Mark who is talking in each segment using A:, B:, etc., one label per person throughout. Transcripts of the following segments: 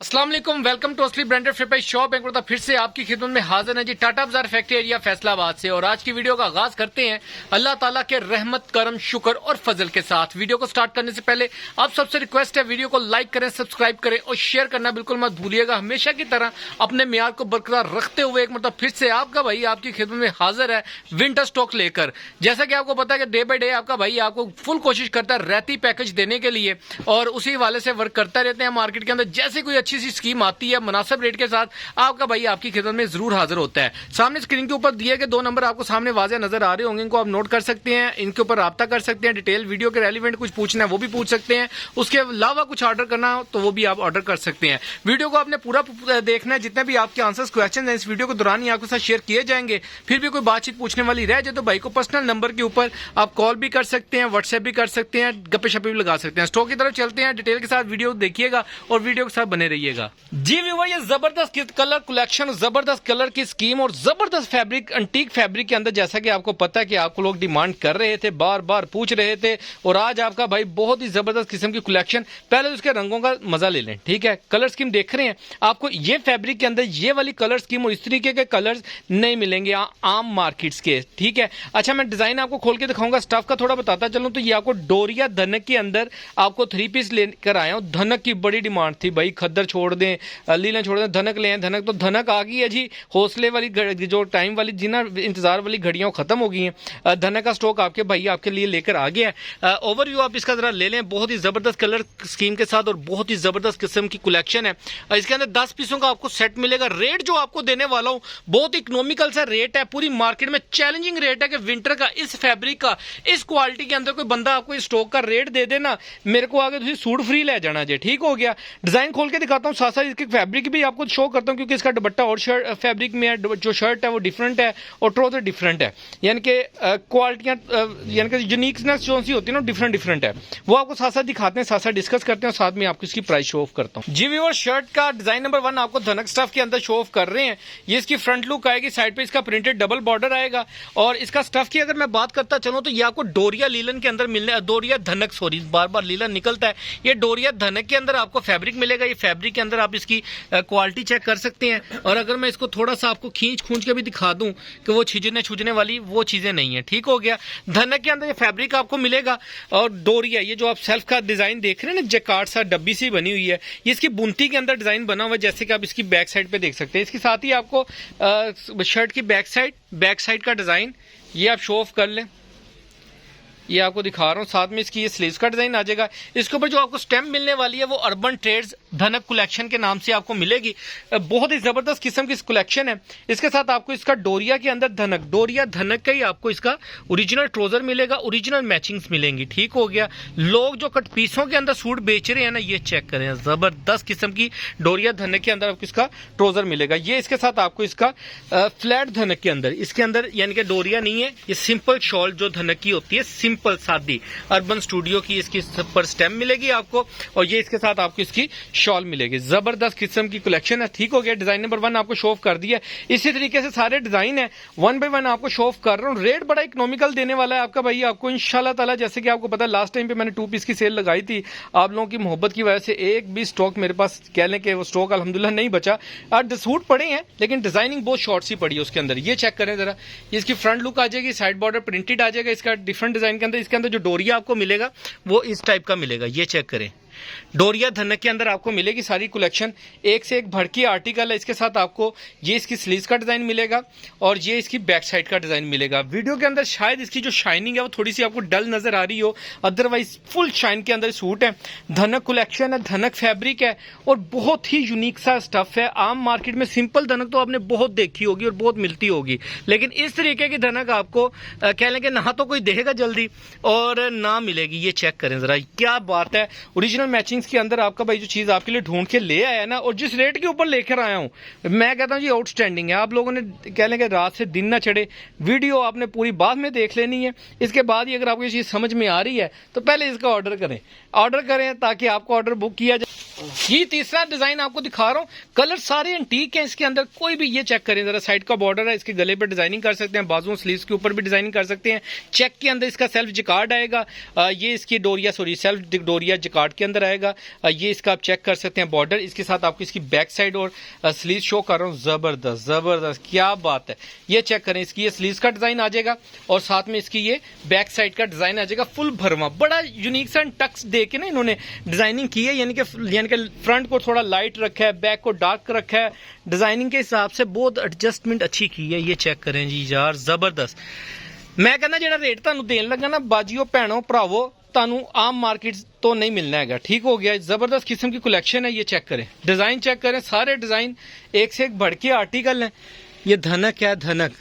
A: अस्सलाम वालेकुम, welcome to असली ब्रांडेड फ्लिप शॉप। एक बार फिर से आपकी खिदमत में हाजिर है जी टाटा बाजार फैक्ट्री एरिया फैसलाबाद से। और आज की वीडियो का आगाज करते हैं अल्लाह ताला के रहमत करम शुक्र और फजल के साथ। वीडियो को स्टार्ट करने से पहले आप सबसे रिक्वेस्ट है वीडियो को लाइक करें, सब्सक्राइब करें और शेयर करना बिल्कुल मत भूलिएगा। हमेशा की तरह अपने मियार को बरकरार रखते हुए एक मतलब फिर से आपका भाई आपकी खिदमत में हाजिर है विंटर स्टॉक लेकर। जैसा कि आपको पता है कि डे बाई डे आपका भाई आपको फुल कोशिश करता है रहती पैकेज देने के लिए और उसी वाले से वर्क करता रहते हैं। मार्केट के अंदर जैसे कोई अच्छी सी स्कीम आती है मुनासिब रेट के साथ आपका भाई आपकी खिदमत में जरूर हाजिर होता है। सामने स्क्रीन के ऊपर दिए गए दो नंबर आपको सामने वाज़ेह नजर आ रहे होंगे, इनको आप नोट कर सकते हैं, इनके ऊपर राब्ता कर सकते हैं। डिटेल वीडियो के रेलिवेंट कुछ पूछना है वो भी पूछ सकते हैं, उसके अलावा कुछ ऑर्डर करना हो तो वो भी आप ऑर्डर कर सकते हैं। वीडियो को आपने पूरा देखना है, जितने भी आपके आंसर्स क्वेश्चन हैं इस वीडियो के दौरान ही आपके साथ शेयर किए जाएंगे। फिर भी कोई बातचीत पूछने वाली रह जाए तो भाई को पर्सनल नंबर के ऊपर आप कॉल भी कर सकते हैं, व्हाट्सएप भी कर सकते हैं, गप्पे शप्पे भी लगा सकते हैं। स्टॉक की तरफ चलते हैं, डिटेल के साथ वीडियो देखिएगा और वीडियो के साथ बने रहिएगा। जी व्यूअर, ये जबरदस्त कलर कलेक्शन, जबरदस्त कलर की स्कीम और जबरदस्त फैब्रिक, एंटीक फैब्रिक के अंदर, जैसा कि आपको पता है कि आपको लोग डिमांड कर रहे थे, बार बार पूछ रहे थे। और आज आपका भाई बहुत ही जबरदस्त किस्म की कलेक्शन, पहले उसके रंगों का मजा ले लें। ठीक है, कलर स्कीम देख रहे हैं, आपको ये फैब्रिक के अंदर ये वाली कलर स्कीम और इस तरीके के कलर्स नहीं मिलेंगे आम मार्केट्स के। ठीक है, अच्छा मैं डिजाइन आपको खोल के दिखाऊंगा, स्टफ का थोड़ा बताता चलूं तो ये आपको डोरिया धनक के अंदर आपको 3 पीस लेकर आया हूं। धनक की बड़ी डिमांड थी भाई, खद्दर छोड़ दें, लीलन छोड़ दें, धनक ले आए। धनक तो धनक आ गई है जी, हौसले वाली जो टाइम वाली जिना इंतजार वाली घड़ियां खत्म हो गई हैं। धनक का स्टॉक आपके भाई आपके लिए लेकर आ गया है। ओवरव्यू आप इसका जरा ले लें, बहुत ही जबरदस्त कलर स्कीम के साथ और बहुत ही जबरदस्त किस्म की कलेक्शन है। इसके अंदर 10 पीसों का आपको सेट मिलेगा। रेट जो आपको देने वाला हूं बहुत इकोनॉमिकल सा रेट है, पूरी मार्केट में चैलेंजिंग रेट है कि विंटर का इस फैब्रिक का इस क्वालिटी के अंदर कोई बंदा आपको इस स्टॉक का रेट दे देना, मेरे को आगे सूट फ्री ले जाना जी। ठीक हो गया, डिजाइन खोल के दिखाता हूं, साथ साथ इसके फैब्रिक भी आपको शो करता हूं क्योंकि इसका दुपट्टा और शर्ट फैब्रिक में है, जो शर्ट है वो डिफरेंट है और ट्राउजर डिफरेंट है, यानी कि क्वालिटियां यानी कि यूनिकनेस जो सी होती है ना डिफरेंट डिफरेंट है। वो आपको साथ साथ दिखाते हैं, साथ साथ डिस्कस करते हैं और साथ में आपको इसकी प्राइस शो ऑफ करता हूं। जी व्यूअर, शर्ट का डिजाइन नंबर 1 आपको धनक स्टफ के अंदर शो ऑफ कर रहे हैं। ये इसकी फ्रंट लुक आएगी, साइड पे इसका प्रिंटेड डबल बॉर्डर आएगा। और इसका स्टफ की अगर मैं बात करता चलूं तो ये आपको डोरिया लीलन के अंदर मिलने, डोरिया धनक, सॉरी बार बार लीलन निकलता है, ये डोरिया धनक के अंदर आपको फैब्रिक मिलेगा। ये फैब्रिक के अंदर आप इसकी क्वालिटी चेक कर सकते हैं। और अगर मैं इसको थोड़ा सा आपको खींच के भी दिखा दूं कि वो छुजने वाली वो चीजें नहीं है। ठीक हो गया, धनक के अंदर ये फैब्रिक आपको मिलेगा। और डोरिया, ये जो आप सेल्फ का डिजाइन देख रहे हैं ना, जैकार्ड सा डब्बी सी बनी हुई है, ये इसकी बुनती के अंदर डिजाइन बना हुआ है, जैसे कि आप इसकी बैक साइड पे देख सकते हैं। इसके साथ ही आपको शर्ट की बैक साइड का डिजाइन ये आप शो ऑफ कर लें, ये आपको दिखा रहा हूँ। साथ में इसकी ये स्लीव्स का डिजाइन आ जाएगा। इसके ऊपर जो आपको स्टैम्प मिलने वाली है वो अर्बन ट्रेड्स धनक कलेक्शन के नाम से आपको मिलेगी। बहुत ही जबरदस्त किस्म की कलेक्शन है। इसके साथ आपको इसका डोरिया के अंदर धनक, डोरिया धनक का ही आपको इसका ओरिजिनल ट्राउजर मिलेगा, ओरिजिनल मैचिंग्स मिलेंगी। ठीक हो गया, लोग जो कट पीसों के अंदर सूट बेच रहे हैं ना, ये चेक करें, जबरदस्त किस्म की डोरिया धनक के अंदर आपको इसका ट्राउजर मिलेगा। ये इसके साथ आपको इसका फ्लैट धनक के अंदर, इसके अंदर यानी कि डोरिया नहीं है, ये सिंपल शॉल जो धनक की होती है, सिंपल सादी अर्बन स्टूडियो की इसकी पर स्टेम मिलेगी आपको। और ये इसके साथ आपको इसकी शॉल मिलेगी। जबरदस्त किस्म की कलेक्शन है। ठीक हो गया, डिजाइन नंबर 1 आपको शो ऑफ कर दिया। इसी तरीके से सारे डिजाइन है, 1 बाय 1 आपको शो ऑफ कर रहा हूँ। रेट बड़ा इकोनॉमिकल देने वाला है आपका भाई आपको इंशाल्लाह ताला। जैसे कि आपको पता है लास्ट टाइम पे मैंने 2 पीस की सेल लगाई थी, आप लोगों की मोहब्बत की वजह से एक भी स्टॉक मेरे पास कह लें कि वो स्टॉक अल्हम्दुलिल्लाह नहीं बचा। सूट पड़े हैं लेकिन डिजाइनिंग बहुत शॉर्ट सी पड़ी है उसके अंदर। ये चेक करें जरा, इसकी फ्रंट लुक आ जाएगी, साइड बॉर्डर प्रिंटेड आ जाएगा इसका डिफरेंट डिजाइन के अंदर। इसके अंदर जो डोरिया आपको मिलेगा वो इस टाइप का मिलेगा, ये चेक करें। डोरिया धनक के अंदर आपको मिलेगी सारी कलेक्शन, एक से एक भड़की आर्टिकल है। इसके साथ आपको ये इसकी स्लीव्स का डिजाइन मिलेगा और ये इसकी बैक साइड का डिजाइन मिलेगा। वीडियो के अंदर शायद इसकी जो शाइनिंग है वो थोड़ी सी आपको डल नजर आ रही हो, अदरवाइज फुल शाइन के अंदर सूट है। धनक कलेक्शन है, धनक फैब्रिक है और बहुत ही यूनिक सा स्टफ है। आम मार्केट में सिंपल धनक तो आपने बहुत देखी होगी और बहुत मिलती होगी, लेकिन इस तरीके की धनक आपको कह लें कि ना तो कोई देखेगा जल्दी और ना मिलेगी। ये चेक करें जरा, क्या बात है। ओरिजिनल मैचिंग्स के अंदर आपका भाई जो चीज आपके लिए ढूंढ के ले आया ना, और जिस रेट के ऊपर लेकर आया हूं, मैं कहता हूं जी आउटस्टैंडिंग है। आप लोगों ने कह लें कि रात से दिन ना चढ़े, वीडियो आपने पूरी बाद में देख लेनी है। इसके बाद ही अगर आपको ये चीज समझ में आ रही है तो पहले इसका ऑर्डर करें ताकि आपको ऑर्डर बुक किया जाए। ये तीसरा डिजाइन आपको दिखा रहा हूं, कलर सारे एंटीक हैं इसके अंदर, कोई भी ये चेक करें जरा, साइड का बॉर्डर है, इसके गले पर डिजाइनिंग कर सकते हैं, बाजुओं स्लीव्स के ऊपर भी डिजाइनिंग कर सकते हैं। चेक के अंदर इसका सेल्फ जिकार्ड आएगा, ये इसकी डोरिया सेल्फ डोरिया जिकार्ड के अंदर अंदर आएगा। ये इसका आप चेक कर सकते हैं बॉर्डर, इसके साथ आपको इसकी बैक साइड और स्लीव शो कर रहा हूँ। जबरदस्त जबरदस्त, क्या बात है। ये चेक करें, इसकी ये स्लीव्स का डिजाइन आ जाएगा और साथ में इसकी ये बैक साइड का डिजाइन आ जाएगा फुल भरवा। बड़ा यूनिक सा टक्स दे के ना इन्होंने डिजाइनिंग की है, यानी कि फ्रंट को थोड़ा लाइट रखा है, बैक को डार्क रखा है। डिजाइनिंग के हिसाब से बहुत एडजस्टमेंट अच्छी की है। ये चेक करें जी यार, जबरदस्त। मैं कहना जो रेट तुहानू देन लगा ना बाजियो भैनों भरावो, तुहानू आम मार्केट तो नहीं मिलना है। ठीक हो गया, जबरदस्त किस्म की कलेक्शन है। ये चेक करें, डिजाइन चेक करें, सारे डिजाइन एक से एक बढ़ के आर्टिकल हैं। ये धनक है, धनक,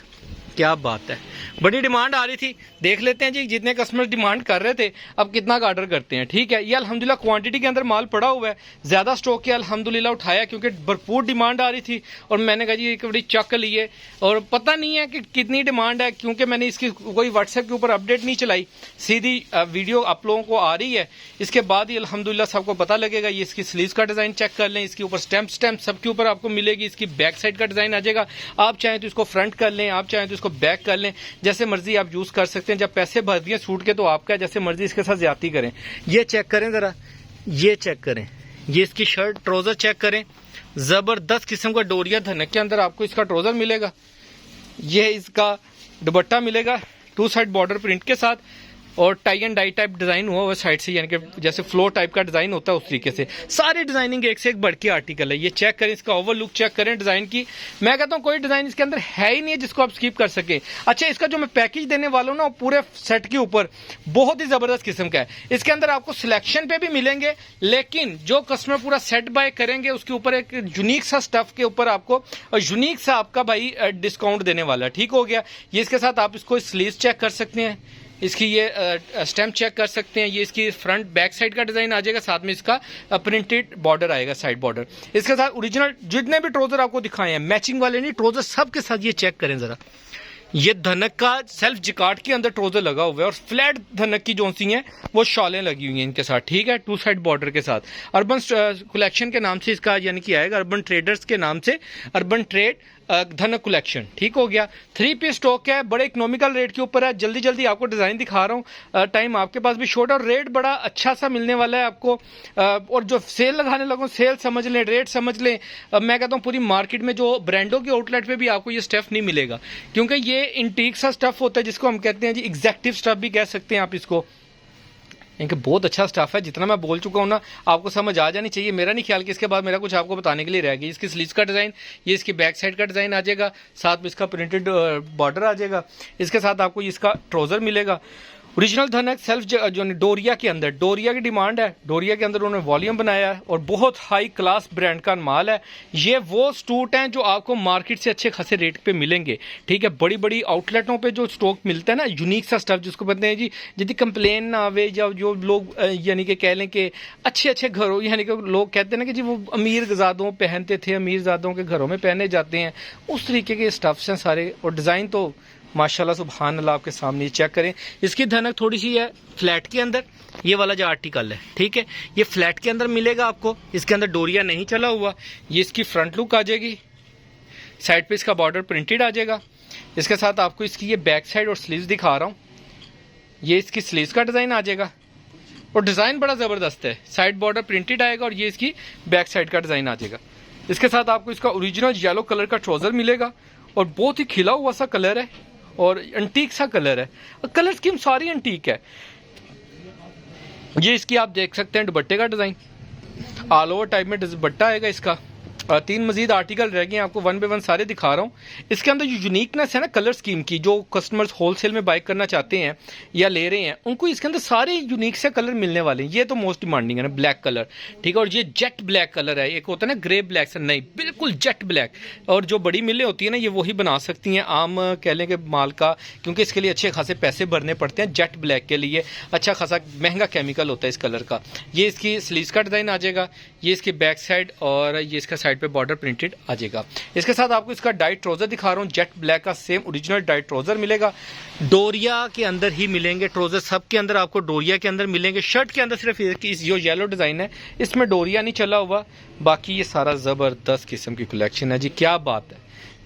A: क्या बात है। बड़ी डिमांड आ रही थी, देख लेते हैं जी जितने कस्टमर डिमांड कर रहे थे अब कितना का ऑर्डर करते हैं। ठीक है, ये अल्हम्दुलिल्लाह क्वांटिटी के अंदर माल पड़ा हुआ है, ज्यादा स्टॉक के अल्हम्दुलिल्लाह उठाया क्योंकि भरपूर डिमांड आ रही थी और मैंने कहा जी एक बड़ी चक लिए। और पता नहीं है कि कितनी डिमांड है क्योंकि मैंने इसकी कोई व्हाट्सएप के ऊपर अपडेट नहीं चलाई, सीधी वीडियो आप लोगों को आ रही है। इसके बाद ही अल्हम्दुलिल्लाह सबको पता लगेगा। ये इसकी स्लीव्स का डिजाइन चेक कर लें, इसके ऊपर स्टैम्प सबके ऊपर आपको मिलेगी। इसकी बैक साइड का डिजाइन आ जाएगा, आप चाहें तो इसको फ्रंट कर लें, आप चाहें तो इसको बैक कर लें, जैसे मर्जी आप यूज कर सकते हैं। जब पैसे भर दिए सूट के तो आपका, जैसे मर्जी इसके साथ ज्यादती करें। ये चेक करें जरा, ये चेक करें, ये इसकी शर्ट ट्राउजर चेक करें, जबरदस्त किस्म का डोरिया धनक के अंदर आपको इसका ट्राउजर मिलेगा। ये इसका दुपट्टा मिलेगा 2 साइड बॉर्डर प्रिंट के साथ और tie and dye type design हुआ साइड से, यानी कि जैसे फ्लोर टाइप का डिजाइन होता है उस तरीके से। सारी डिजाइनिंग एक से एक बढ़ के आर्टिकल है। ये चेक करें, इसका ओवर लुक चेक करें डिजाइन की। मैं कहता हूँ कोई डिजाइन इसके अंदर है ही नहीं है जिसको आप स्किप कर सके। अच्छा, इसका जो मैं पैकेज देने वाला हूँ ना पूरे सेट के ऊपर बहुत ही जबरदस्त किस्म का है। इसके अंदर आपको सिलेक्शन पे भी मिलेंगे, लेकिन जो कस्टमर पूरा सेट बाय करेंगे उसके ऊपर एक यूनिक सा स्टफ के ऊपर आपको यूनिक सा आपका भाई डिस्काउंट देने वाला है। ठीक हो गया। ये इसके साथ आप इसको स्लीव्स चेक कर सकते हैं, इसकी ये स्टैम्प चेक कर सकते हैं। ये इसकी फ्रंट बैक साइड का डिजाइन आ जाएगा, साथ में इसका प्रिंटेड बॉर्डर आएगा, साइड बॉर्डर। इसके साथ ओरिजिनल जितने भी ट्राउजर आपको दिखाए हैं, मैचिंग वाले नहीं ट्राउजर, सब के साथ ये चेक करें जरा। ये धनक का सेल्फ जिकार्ड के अंदर ट्राउजर लगा हुआ है और फ्लैट धनक की जो सी हैं वो शॉलें लगी हुई हैं इनके साथ। ठीक है, 2 साइड बॉर्डर के साथ। अर्बन कलेक्शन के नाम से इसका यानी कि आएगा, अर्बन ट्रेडर्स के नाम से अर्बन ट्रेड धनक कलेक्शन। ठीक हो गया। 3 पीस स्टॉक है, बड़े इकोनॉमिकल रेट के ऊपर है। जल्दी जल्दी आपको डिजाइन दिखा रहा हूँ, टाइम आपके पास भी शॉर्ट और रेट बड़ा अच्छा सा मिलने वाला है आपको। और जो सेल लगाने लगो, सेल समझ लें, रेट समझ लें। मैं कहता हूँ पूरी मार्केट में जो ब्रांडों के आउटलेट पे भी आपको ये स्टफ नहीं मिलेगा, क्योंकि ये इंटीक सा स्टफ होता है जिसको हम कहते हैं जी एग्जैक्टिव स्टफ भी कह सकते हैं आप इसको। इनका बहुत अच्छा स्टाफ है, जितना मैं बोल चुका हूँ ना आपको समझ आ जानी चाहिए। मेरा नहीं ख्याल कि इसके बाद मेरा कुछ आपको बताने के लिए रह गई। इसकी स्लीव्स का डिजाइन, ये इसकी बैक साइड का डिजाइन आ जाएगा, साथ में इसका प्रिंटेड बॉर्डर आ जाएगा। इसके साथ आपको इसका ट्राउजर मिलेगा। ओरिजिनल धनक सेल्फ जो डोरिया के अंदर, डोरिया की डिमांड है, डोरिया के अंदर उन्होंने वॉल्यूम बनाया है और बहुत हाई क्लास ब्रांड का माल है। ये वो सूट हैं जो आपको मार्केट से अच्छे खासे रेट पे मिलेंगे। ठीक है, बड़ी बड़ी आउटलेटों पे जो स्टॉक मिलता है ना, यूनिक सा स्टफ जिसको कहते हैं जी, यदि कंप्लेन ना आवे, या जो लोग यानी कि कह लें कि अच्छे अच्छे घरों, यानी कि लोग कहते हैं ना कि जी वो अमीर ज़ादों पहनते थे, अमीर ज़ादों के घरों में पहने जाते हैं, उस तरीके के स्टफ्स हैं सारे। और डिज़ाइन तो माशाल्लाह सुभान अल्लाह आपके सामने चेक करें। इसकी धनक थोड़ी सी है फ्लैट के अंदर, ये वाला जो आर्टिकल है, ठीक है, ये फ्लैट के अंदर मिलेगा आपको। इसके अंदर डोरिया नहीं चला हुआ। ये इसकी फ्रंट लुक आ जाएगी, साइड पे इसका बॉर्डर प्रिंटेड आ जाएगा। इसके साथ आपको इसकी ये बैक साइड और स्लीव्स दिखा रहा हूँ। ये इसकी स्लीव्स का डिज़ाइन आ जाएगा और डिज़ाइन बड़ा ज़बरदस्त है, साइड बॉर्डर प्रिंटेड आएगा और ये इसकी बैक साइड का डिज़ाइन आ जाएगा। इसके साथ आपको इसका ओरिजिनल येलो कलर का ट्राउज़र मिलेगा और बहुत ही खिला हुआ सा कलर है और एंटीक सा कलर है। कलर स्कीम सारी एंटीक है। ये इसकी आप देख सकते हैं दुपट्टे का डिज़ाइन, ऑल ओवर टाइप में दुपट्टा आएगा इसका। 3 मजीद आर्टिकल रह गए, आपको 1 बाय 1 सारे दिखा रहा हूँ। इसके अंदर जो यूनिकनेस है ना कलर स्कीम की, जो कस्टमर्स होलसेल में बाय करना चाहते हैं या ले रहे हैं, उनको इसके अंदर सारे यूनिक से कलर मिलने वाले हैं। ये तो मोस्ट डिमांडिंग है ना, ब्लैक कलर, ठीक है। और ये जेट ब्लैक कलर है, एक होता है ना ग्रे ब्लैक से, नहीं बिल्कुल जेट ब्लैक। और जो बड़ी मिलें होती है ना, ये वही बना सकती हैं आम कह लें कि माल का, क्योंकि इसके लिए अच्छे खासे पैसे भरने पड़ते हैं। जेट ब्लैक के लिए अच्छा खासा महंगा केमिकल होता है इस कलर का। ये इसकी स्लीव्स का डिज़ाइन आ जाएगा, ये इसकी बैक साइड और ये इसका साइड पे बॉर्डर प्रिंटेड आ जाएगा। इसके साथ आपको इसका डाइट ट्राउजर दिखा रहा हूँ, जेट ब्लैक का सेम ओरिजिनल डाइट ट्राउजर मिलेगा। डोरिया के अंदर ही मिलेंगे ट्राउजर, सब के अंदर आपको डोरिया के अंदर मिलेंगे। शर्ट के अंदर सिर्फ इस जो येलो डिज़ाइन है इसमें डोरिया नहीं चला हुआ, बाकी ये सारा ज़बरदस्त किस्म की कलेक्शन है जी। क्या बात है,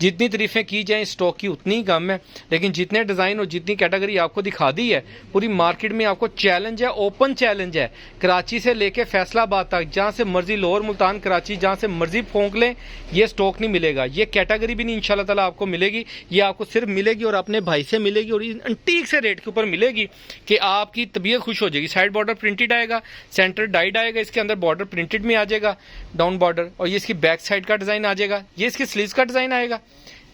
A: जितनी तारीफें की जाएँ स्टॉक की उतनी ही कम है, लेकिन जितने डिज़ाइन और जितनी कैटेगरी आपको दिखा दी है पूरी मार्केट में आपको चैलेंज है, ओपन चैलेंज है। कराची से लेके फैसलाबाद तक जहाँ से मर्जी, लाहौर, मुल्तान, कराची, जहाँ से मर्जी फोंक लें, ये स्टॉक नहीं मिलेगा। ये कैटेगरी भी नहीं इंशाल्लाह ताला आपको मिलेगी। ये आपको सिर्फ मिलेगी और अपने भाई से मिलेगी और अंटीक से रेट के ऊपर मिलेगी कि आपकी तबीयत खुश हो जाएगी। साइड बॉर्डर प्रिंटेड आएगा, सेंटर डाइड आएगा, इसके अंदर बॉर्डर प्रिंटेड में आ जाएगा, डाउन बॉर्डर, और ये इसकी बैक साइड का डिज़ाइन आ जाएगा, ये इसकी स्लीव्स का डिज़ाइन आएगा।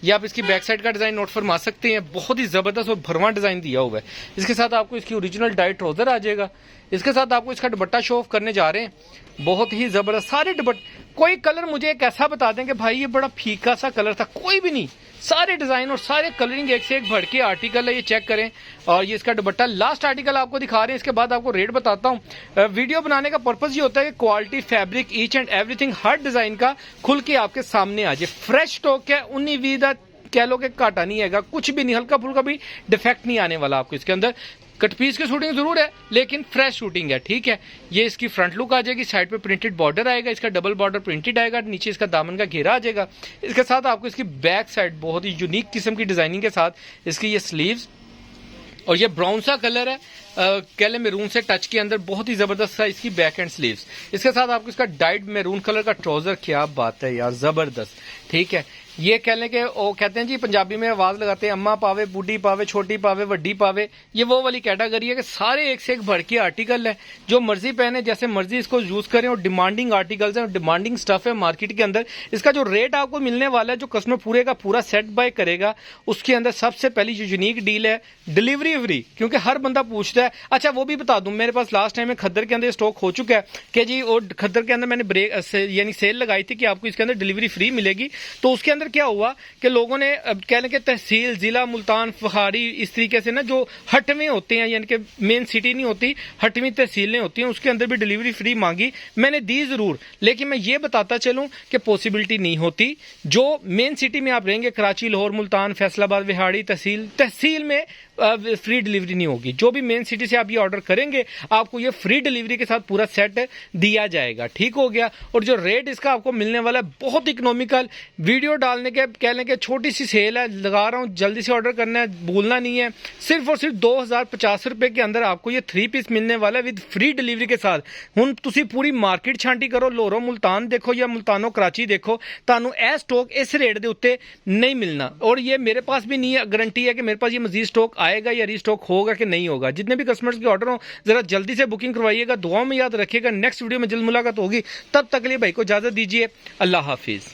A: ये आप इसकी बैक साइड का डिज़ाइन नोट फरमा सकते हैं, बहुत ही ज़बरदस्त और भरवां डिज़ाइन दिया हुआ है। इसके साथ आपको इसकी ओरिजिनल डाई ट्राउज़र आ जाएगा। इसके साथ आपको इसका दुपट्टा शो ऑफ करने जा रहे हैं, बहुत ही ज़बरदस्त सारे दुपट्टे। कोई कलर मुझे एक ऐसा बता दें कि भाई ये बड़ा फीका सा कलर था, कोई भी नहीं। सारे डिज़ाइन और सारे कलरिंग एक से एक बढ़ के आर्टिकल है, ये चेक करें। और ये इसका दुपट्टा, लास्ट आर्टिकल आपको दिखा रहे हैं, इसके बाद आपको रेट बताता हूँ। वीडियो बनाने का पर्पज़ ये होता है कि quality, fabric, each and everything her design का खुल के आपके सामने आ जाए। फ्रेश स्टॉक है, 19-20 कह लो कि काटा नहीं है, कुछ भी नहीं, हल्का फुल्का भी डिफेक्ट नहीं आने वाला आपको इसके अंदर। कट पीस की शूटिंग जरूर है लेकिन फ्रेश शूटिंग है, ठीक है। ये इसकी फ्रंट लुक आ जाएगी, साइड पे प्रिंटेड बॉर्डर आएगा, इसका डबल बॉर्डर प्रिंटेड आएगा, नीचे इसका दामन का घेरा आ जाएगा। इसके साथ आपको इसकी बैक साइड बहुत ही यूनिक किस्म की डिजाइनिंग के साथ इसकी ये स्लीव्स, और ये ब्राउन सा कलर है, कह लें मैरून से टच के अंदर, बहुत ही जबरदस्त सा इसकी बैक एंड स्लीव्स। इसके साथ आपको इसका डाइट मैरून कलर का ट्राउजर, क्या बात है यार, जबरदस्त, ठीक है। ये कह लें कि वो कहते हैं जी पंजाबी में आवाज लगाते हैं, अम्मा पावे, बूढ़ी पावे, छोटी पावे, वड्डी पावे। ये वो वाली कैटेगरी है कि सारे एक से एक बढ़ के आर्टिकल है, जो मर्जी पहने, जैसे मर्जी इसको यूज करें, और डिमांडिंग आर्टिकल्स हैं, डिमांडिंग स्टफ है मार्केट के अंदर। इसका जो रेट आपको मिलने वाला है, जो कस्टमर पूरे का पूरा सेट बाय करेगा, उसके अंदर सबसे पहली जो यूनिक डील है डिलीवरी फ्री, क्योंकि हर बंदा पूछता है। अच्छा वो भी बता दूं, मेरे पास लास्ट टाइम में खद्दर के अंदर स्टॉक हो चुका है कि जी, और खद्दर के अंदर मैंने ब्रेक यानी सेल लगाई थी कि आपको इसके अंदर डिलीवरी फ्री मिलेगी। तो उसके अंदर क्या हुआ कि लोगों ने कह लें कि तहसील, जिला मुल्तान, फहारी, इस तरीके से ना जो हटवें होते हैं, यानी कि मेन सिटी नहीं होती, हटवीं तहसीलें होती हैं, उसके अंदर भी डिलीवरी फ्री मांगी। मैंने दी जरूर, लेकिन मैं ये बताता चलूं कि पॉसिबिलिटी नहीं होती। जो मेन सिटी में आप रहेंगे, कराची, लाहौर, मुल्तान, फैसलाबाद, विहाड़ी, तहसील में फ्री डिलीवरी नहीं होगी। जो भी मेन सिटी से आप ये ऑर्डर करेंगे, आपको ये फ्री डिलीवरी के साथ पूरा सेट दिया जाएगा, ठीक हो गया। और जो रेट इसका आपको मिलने वाला है बहुत इकोनॉमिकल। वीडियो डालने के कह लें कि छोटी सी सेल है, लगा रहा हूँ, जल्दी से ऑर्डर करना है, भूलना नहीं है। सिर्फ और सिर्फ 2050 रुपए के अंदर आपको ये 3 पीस मिलने वाला है विद फ्री डिलीवरी के साथ। हुण तुसी पूरी मार्केट छांटी करो, लाहौर मुल्तान देखो या मुल्तानो कराची देखो, तानू ए स्टॉक इस रेट के उत्ते नहीं मिलना। और ये मेरे पास भी नहीं है गारंटी है कि मेरे पास ये मजीद स्टॉक आएगा या रीस्टॉक होगा कि नहीं होगा। जितने भी कस्टमर्स के ऑर्डर हो, जरा जल्दी से बुकिंग करवाइएगा, दुआओं में याद रखिएगा। नेक्स्ट वीडियो में जल्द मुलाकात होगी, तब तक के लिए भाई को इजाजत दीजिए, अल्लाह हाफिज।